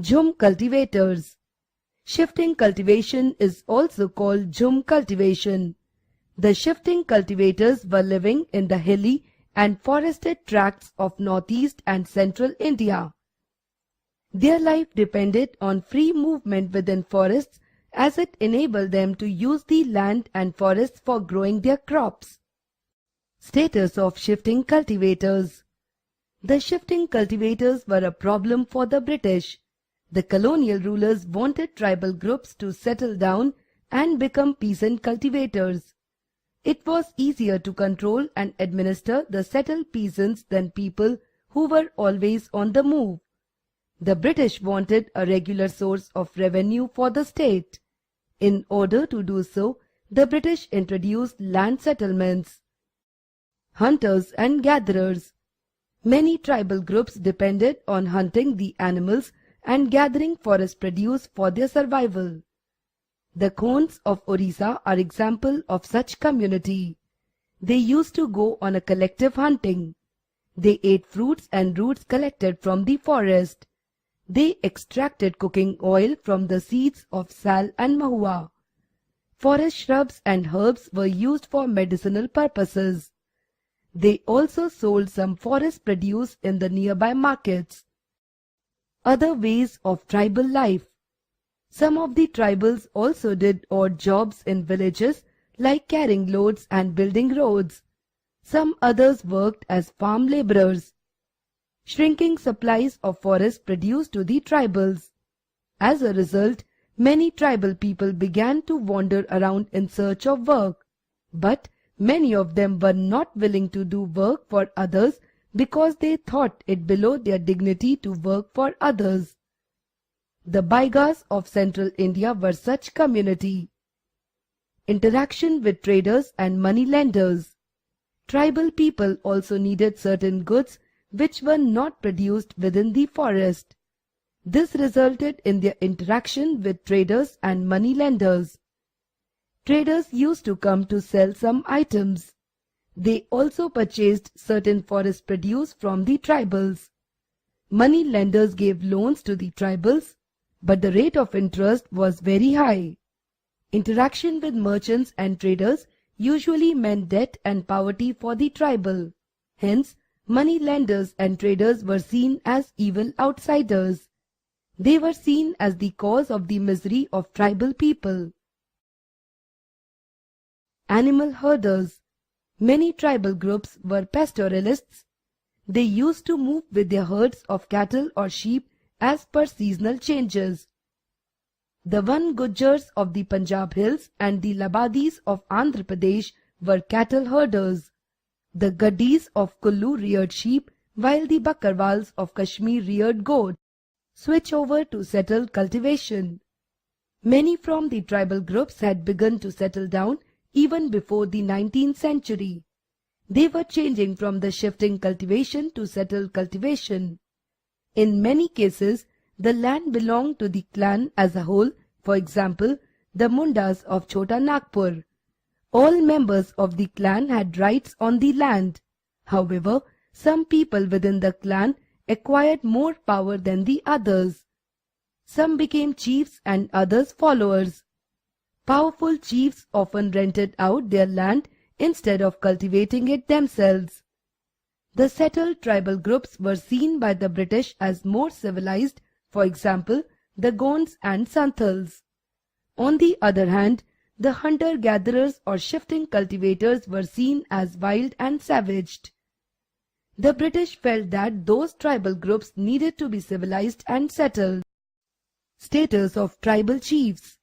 Jhum cultivators. Shifting cultivation is also called jhum cultivation. The shifting cultivators were living in the hilly and forested tracts of northeast and central India. Their life depended on free movement within forests, as it enabled them to use the land and forests for growing their crops. Status of shifting cultivators. The shifting cultivators were a problem for the British. The colonial rulers wanted tribal groups to settle down and become peasant cultivators. It was easier to control and administer the settled peasants than people who were always on the move. The British wanted a regular source of revenue for the state. In order to do so, the British introduced land settlements. Hunters and gatherers. Many tribal groups depended on hunting the animals and gathering forest produce for their survival. The Khons of Orissa are example of such community. They used to go on a collective hunting. They ate fruits and roots collected from the forest. They extracted cooking oil from the seeds of sal and mahua. Forest shrubs and herbs were used for medicinal purposes. They also sold some forest produce in the nearby markets. Other ways of tribal life. Some of the tribals also did odd jobs in villages like carrying loads and building roads. Some others worked as farm laborers. Shrinking supplies of forest produce to the tribals. As a result, many tribal people began to wander around in search of work, but many of them were not willing to do work for others because they thought it below their dignity to work for others. The Baigas of central India were such community. Interaction with traders and money lenders. Tribal people also needed certain goods which were not produced within the forest. This resulted in their interaction with traders and money lenders. Traders used to come to sell some items. They also purchased certain forest produce from the tribals. Money lenders gave loans to the tribals, but the rate of interest was very high. Interaction with merchants and traders usually meant debt and poverty for the tribal. Hence, money lenders and traders were seen as evil outsiders. They were seen as the cause of the misery of tribal people. Animal herders. Many tribal groups were pastoralists. They used to move with their herds of cattle or sheep as per seasonal changes. The Van Gujars of the Punjab hills and the Labadis of Andhra Pradesh were cattle herders. The Gaddis of Kullu reared sheep, while the Bakarwals of Kashmir reared goats. Switch over to settled cultivation. Many from the tribal groups had begun to settle down even before the 19th century. They were changing from the shifting cultivation to settled cultivation. In many cases, the land belonged to the clan as a whole, for example, the Mundas of Chota Nagpur. All members of the clan had rights on the land. However, some people within the clan acquired more power than the others. Some became chiefs and others followers. Powerful chiefs often rented out their land instead of cultivating it themselves. The settled tribal groups were seen by the British as more civilized, for example, the Gonds and Santals. On the other hand, the hunter-gatherers or shifting cultivators were seen as wild and savaged. The British felt that those tribal groups needed to be civilized and settled. Status of tribal chiefs.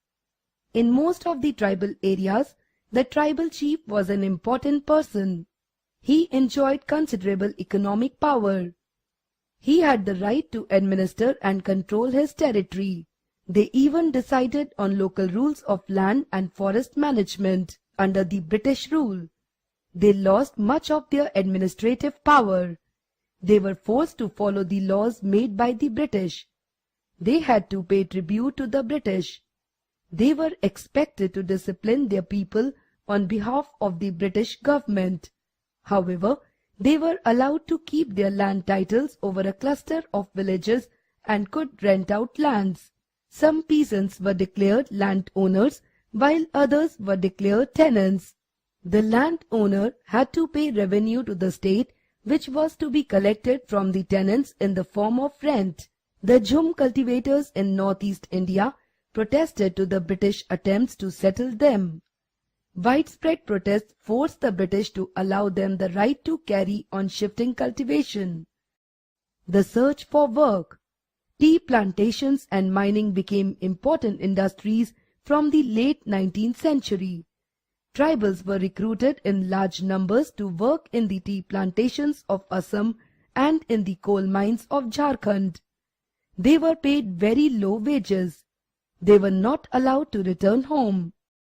In most of the tribal areas, the tribal chief was an important person. He enjoyed considerable economic power. He had the right to administer and control his territory. They even decided on local rules of land and forest management under the British rule. They lost much of their administrative power. They were forced to follow the laws made by the British. They had to pay tribute to the British. They were expected to discipline their people on behalf of the British government. However, they were allowed to keep their land titles over a cluster of villages and could rent out lands. Some peasants were declared landowners while others were declared tenants. The landowner had to pay revenue to the state, which was to be collected from the tenants in the form of rent. The Jhum cultivators in northeast India protested to the British attempts to settle them. Widespread protests forced the British to allow them the right to carry on shifting cultivation. The search for work. Tea plantations and mining became important industries from the late 19th century. Tribals were recruited in large numbers to work in the tea plantations of Assam and in the coal mines of Jharkhand. They were paid very low wages. They were not allowed to return home.